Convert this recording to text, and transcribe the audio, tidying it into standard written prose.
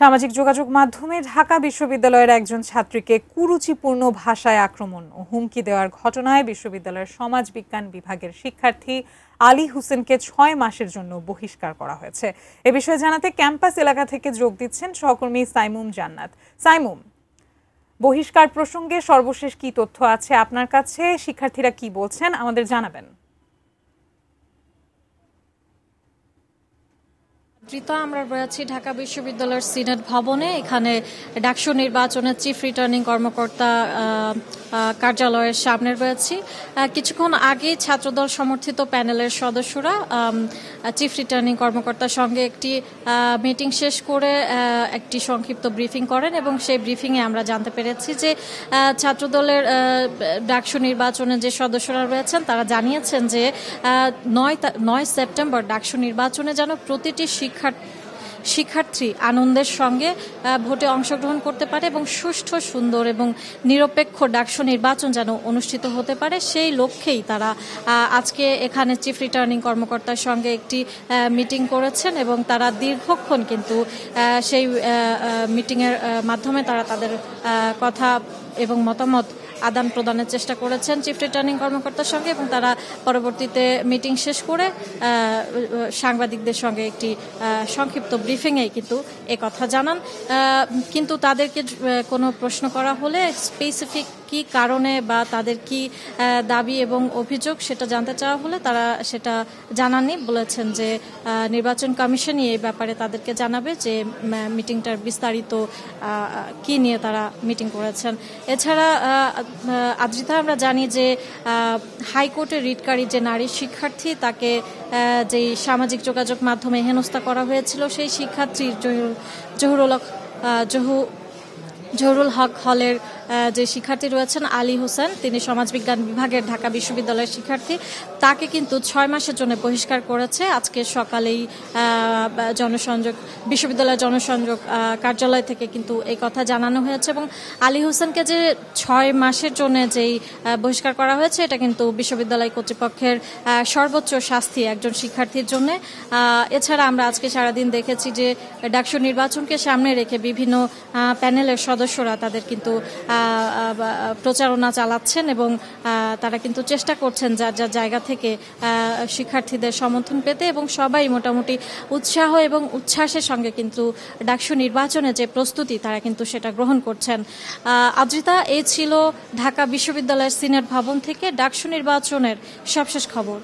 সামাজিক যোগাযোগ মাধ্যমে ঢাকা বিশ্ববিদ্যালয়ের একজন ছাত্রীকে কুরুচিপূর্ণ ভাষায় আক্রমণ ও হুমকি দেওয়ার ঘটনায় বিশ্ববিদ্যালয়ের সমাজ বিজ্ঞান বিভাগের শিক্ষার্থী আলী হোসেনকে ৬ মাসের জন্য বহিষ্কার করা হয়েছে। এ বিষয়ে জানাতে ক্যাম্পাস এলাকা থেকে যোগ দিচ্ছেন সহকর্মী সাইমুম জান্নাত। সাইমুম, বহিষ্কার প্রসঙ্গে সর্বশেষ কি তথ্য আছে আপনার কাছে? শিক্ষার্থীরা কি বলছেন আমাদের জানাবেন। আমরা রয়েছি ঢাকা বিশ্ববিদ্যালয়ের সিনেট ভবনে। এখানে ডাকসু নির্বাচনের চিফ রিটার্নিং কর্মকর্তা কার্যালয়ের সামনে রয়েছি। কিছুক্ষণ আগে ছাত্রদল সমর্থিত প্যানেলের সদস্যরা চিফ রিটার্নিং কর্মকর্তার সঙ্গে একটি মিটিং শেষ করে একটি সংক্ষিপ্ত ব্রিফিং করেন এবং সেই ব্রিফিংয়ে আমরা জানতে পেরেছি যে ছাত্রদলের ডাকসু নির্বাচনে যে সদস্যরা রয়েছেন তারা জানিয়েছেন যে ৯ সেপ্টেম্বর ডাকসু নির্বাচনে যেন প্রতিটি শিক্ষার্থী আনন্দের সঙ্গে ভোটে অংশগ্রহণ করতে পারে এবং সুষ্ঠু, সুন্দর এবং নিরপেক্ষ ডাকসু নির্বাচন যেন অনুষ্ঠিত হতে পারে, সেই লক্ষ্যেই তারা আজকে এখানে চিফ রিটার্নিং কর্মকর্তার সঙ্গে একটি মিটিং করেছেন এবং তারা দীর্ঘক্ষণ কিন্তু সেই মিটিংয়ের মাধ্যমে তারা তাদের কথা এবং মতামত আদান প্রদানের চেষ্টা করেছেন চিফ রিটার্নিং কর্মকর্তার সঙ্গে এবং তারা পরবর্তীতে মিটিং শেষ করে সাংবাদিকদের সঙ্গে একটি সংক্ষিপ্ত ব্রিফিংয়ে কিন্তু কথা জানান। কিন্তু তাদেরকে কোনো প্রশ্ন করা হলে স্পেসিফিক কি কারণে বা তাদের কি দাবি এবং অভিযোগ সেটা জানতে চাওয়া হলে তারা সেটা জানাননি। বলেছেন যে নির্বাচন কমিশনই এই ব্যাপারে তাদেরকে জানাবে যে মিটিংটার বিস্তারিত কি নিয়ে তারা মিটিং করেছেন। এছাড়া আদ্রিতা, আমরা জানি যে হাইকোর্টের রিটকারী যে নারী শিক্ষার্থী তাকে যেই সামাজিক যোগাযোগ মাধ্যমে হেনস্থা করা হয়েছিল, সেই শিক্ষার্থী জহুরুল হক হলের যে শিক্ষার্থী রয়েছেন আলী হোসেন, তিনি সমাজবিজ্ঞান বিভাগের ঢাকা বিশ্ববিদ্যালয়ের শিক্ষার্থী, তাকে কিন্তু ৬ মাসের জন্য বহিষ্কার করেছে। আজকে সকালেই বিশ্ববিদ্যালয়ের জনসংযোগ কার্যালয় থেকে কিন্তু এই কথা জানানো হয়েছে এবং আলী হোসেনকে যে ৬ মাসের জন্য যেই বহিষ্কার করা হয়েছে এটা কিন্তু বিশ্ববিদ্যালয় কর্তৃপক্ষের সর্বোচ্চ শাস্তি একজন শিক্ষার্থীর জন্য। এছাড়া আমরা আজকে সারাদিন দেখেছি যে ডাকসু নির্বাচনকে সামনে রেখে বিভিন্ন প্যানেলের সদস্যরা তাদের কিন্তু প্রচারণা চালাচ্ছেন এবং তারা কিন্তু চেষ্টা করছেন যার যার জায়গা থেকে শিক্ষার্থীদের সমর্থন পেতে এবং সবাই মোটামুটি উৎসাহ এবং উচ্ছ্বাসের সঙ্গে কিন্তু ডাকসু নির্বাচনে যে প্রস্তুতি তারা কিন্তু সেটা গ্রহণ করছেন। আদ্রিতা, এই ছিল ঢাকা বিশ্ববিদ্যালয়ের সিনেট ভবন থেকে ডাকসু নির্বাচনের সবশেষ খবর।